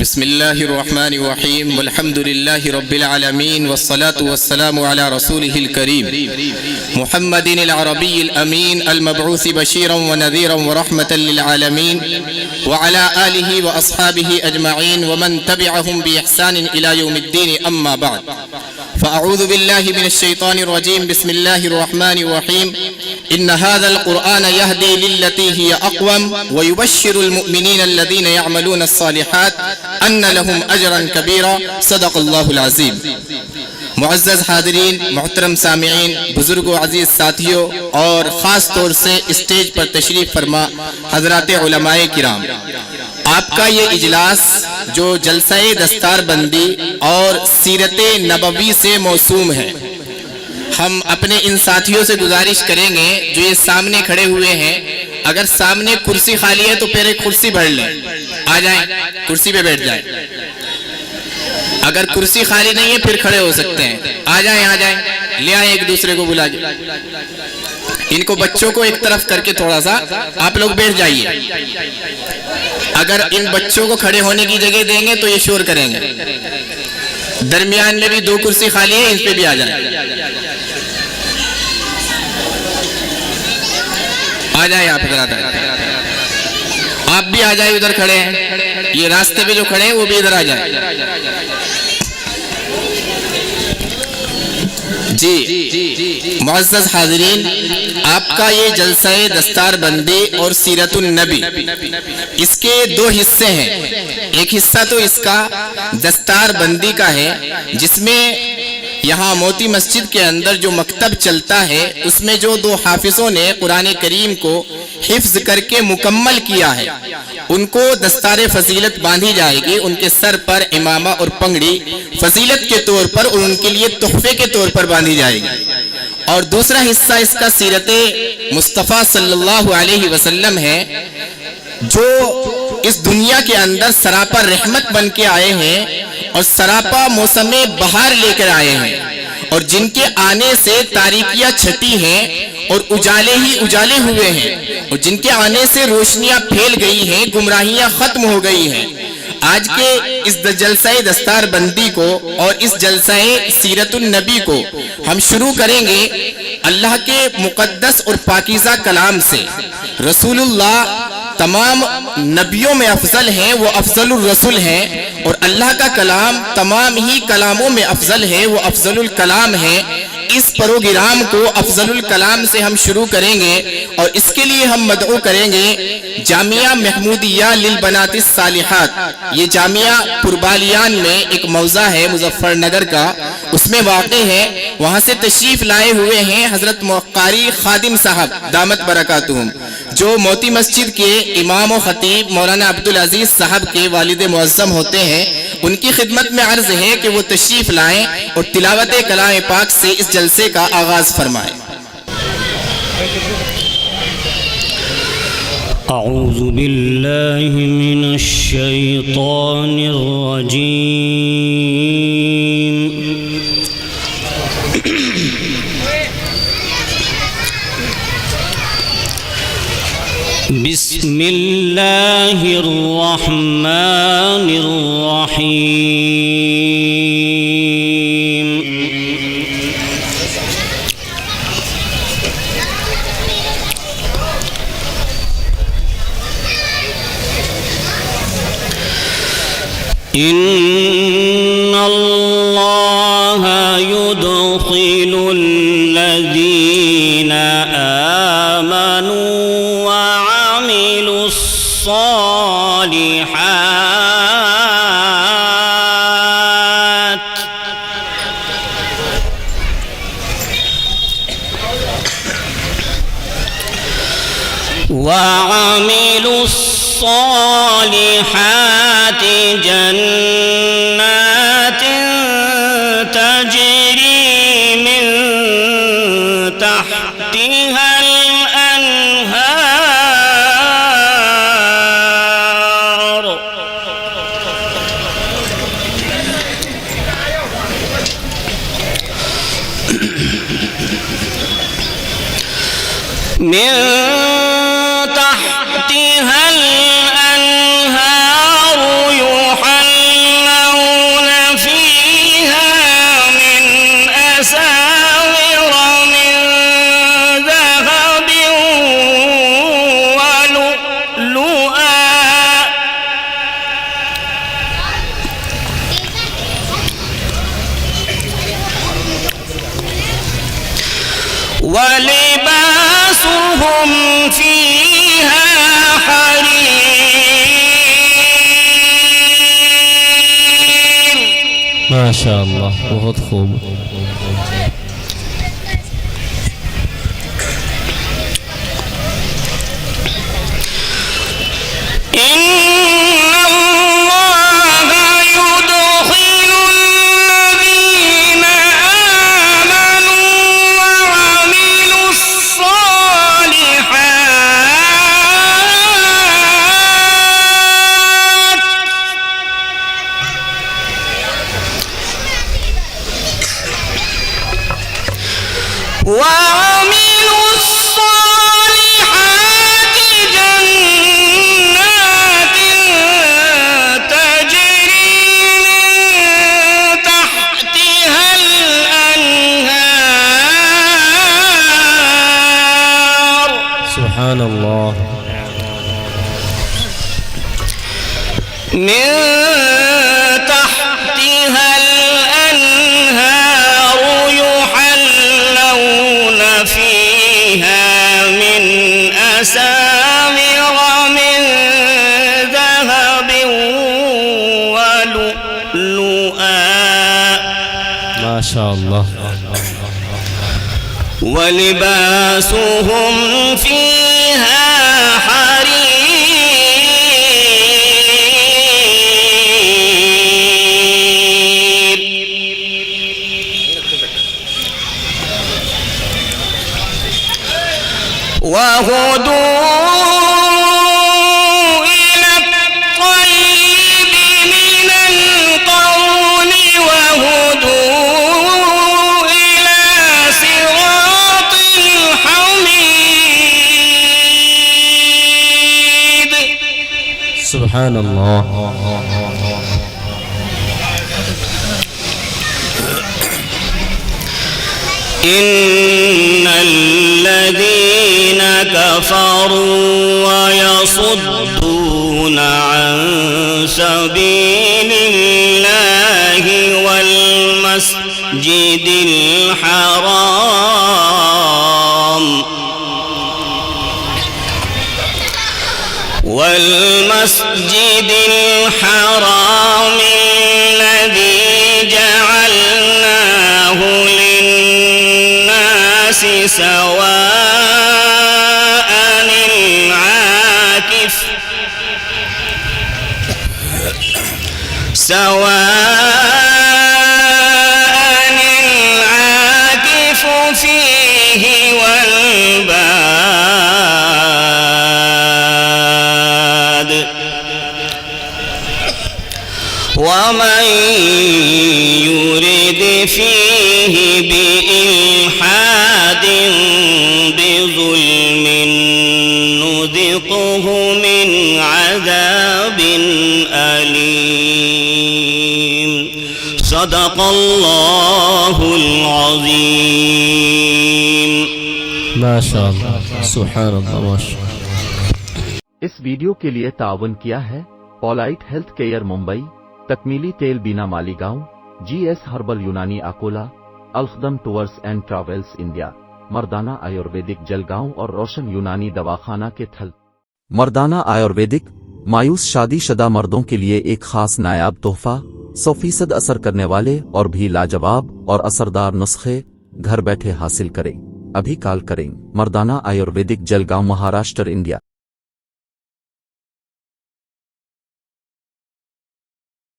بسم الله الرحمن الرحيم والحمد لله رب العالمين والصلاة والسلام على رسوله الكريم محمد العربي الأمين المبعوث بشيرا ونذيرا ورحمة للعالمين وعلى آله وأصحابه أجمعين ومن تبعهم بإحسان إلى يوم الدين أما بعد فأعوذ بالله من الشيطان الرجيم بسم الله الرحمن الرحيم إن هذا القرآن يهدي للتي هي أقوم ويبشر المؤمنين الذين يعملون الصالحات أن لهم أجرا كبيرا صدق الله العظيم. معزز حاضرین، محترم سامعین، بزرگ و عزیز ساتھیوں اور خاص طور سے اسٹیج پر تشریف فرما حضرات علماء کرام، آپ کا یہ اجلاس جو جلسہ دستار بندی اور سیرت نبوی سے موسوم ہے، ہم اپنے ان ساتھیوں سے گزارش کریں گے جو یہ سامنے کھڑے ہوئے ہیں، اگر سامنے کرسی خالی ہے تو پھر ایک کرسی بھر لیں، آ جائیں کرسی پہ بیٹھ جائیں، اگر کرسی خالی نہیں ہے پھر کھڑے ہو سکتے ہیں، آ جائیں لے آئیں ایک دوسرے کو بلا کے، ان کو بچوں کو ایک طرف کر کے تھوڑا سا آپ لوگ بیٹھ جائیے، اگر ان بچوں کو کھڑے ہونے کی جگہ دیں گے تو یہ شور کریں گے، درمیان میں بھی دو کرسی خالی ہے، اس پہ بھی آ جائیں، آ جائیں آپ ادھر، آپ بھی آ جائیں ادھر کھڑے ہیں، یہ راستے پہ جو کھڑے ہیں وہ بھی ادھر آ جائیں۔ جی معزز حاضرین، آپ کا یہ جلسہ دستار بندی اور سیرت النبی، اس کے دو حصے ہیں، ایک حصہ تو اس کا دستار بندی کا ہے جس میں یہاں موتی مسجد کے اندر جو مکتب چلتا ہے اس میں جو دو حافظوں نے قرآن کریم کو حفظ کر کے مکمل کیا ہے ان کو دستار فضیلت باندھی جائے گی، ان کے سر پر امامہ اور پگڑی فضیلت کے طور پر اور ان کے لیے تحفے کے طور پر باندھی جائے گی، اور دوسرا حصہ اس کا سیرت مصطفیٰ صلی اللہ علیہ وسلم ہے جو اس دنیا کے اندر سراپا رحمت بن کے آئے ہیں اور سراپا موسم بہار لے کر آئے ہیں، اور جن کے آنے سے تاریکیاں چھٹی ہیں اور اجالے ہی اجالے ہوئے ہیں، اور جن کے آنے سے روشنیاں پھیل گئی ہیں، گمراہیاں ختم ہو گئی ہیں۔ آج کے اس جلسہ دستار بندی کو اور اس جلسہ سیرت النبی کو ہم شروع کریں گے اللہ کے مقدس اور پاکیزہ کلام سے۔ رسول اللہ تمام نبیوں میں افضل ہیں، وہ افضل الرسول ہیں، اور اللہ کا کلام تمام ہی کلاموں میں افضل ہے، وہ افضل الکلام ہے۔ اس پروگرام کو افضل الکلام سے ہم شروع کریں گے اور اس کے لیے ہم مدعو کریں گے جامعہ محمودیہ للبنات الصالحات، یہ جامعہ پربالیان میں ایک موضع ہے مظفر نگر کا، اس میں واقع ہے، وہاں سے تشریف لائے ہوئے ہیں حضرت قاری خادم صاحب دامت برکاتہم، جو موتی مسجد کے امام و خطیب مولانا عبدالعزیز صاحب کے والد معظم ہوتے ہیں۔ ان کی خدمت میں عرض ہے کہ وہ تشریف لائیں اور تلاوت کلام پاک سے اس جلسے کا آغاز فرمائیں۔ اعوذ باللہ من الشیطان الرجیم، بسم اللہ الرحمن الرحیم، ان اللہ يدخل الذین آمنوا وعملوا الصالحات جنات تجری من تحتها الانہار، من تحتها الأنهار يحلون माशाअल्लाह, बहुत खूब। وعملوا الصالحات جنات تجري من تحتها الأنهار سبحان الله। من تحتها الأنهار يحلون فيها من أساور من ذهب ولؤلؤا माशाअल्लाह। ولباسهم فيها حرير وهدوا إلى الطيب من القول وهدوا إلى صراط الحميد سبحان الله। إن الذين كفروا ويصدون عن سبيل الله والمسجد الحرام الذي جعلناه للناس سواء العاكف فيه والباد ومن يرد فيه بإلحاد بظلم نذقه من عذاب أليم صدق الله العظيم माशाअल्लाह, सुभानअल्लाह, माशाअल्लाह। इस वीडियो के लिए ताउन किया है पॉलाइट हेल्थ केयर मुंबई, तकमीली तेल बीना मालीगांव, GS हर्बल यूनानी अकोला, अल्खदम टूर्स एंड ट्रैवल्स इंडिया, मर्दाना आयुर्वेदिक जलगांव और रोशन यूनानी दवाखाना के थल। मर्दाना आयुर्वेदिक मायूस शादीशुदा मर्दों के लिए एक खास नायाब तोहफा, 100% असर करने वाले और भी लाजवाब और असरदार नुस्खे घर बैठे हासिल करें। अभी कॉल करें। मर्दाना आयुर्वेदिक जलगांव, महाराष्ट्र, इंडिया।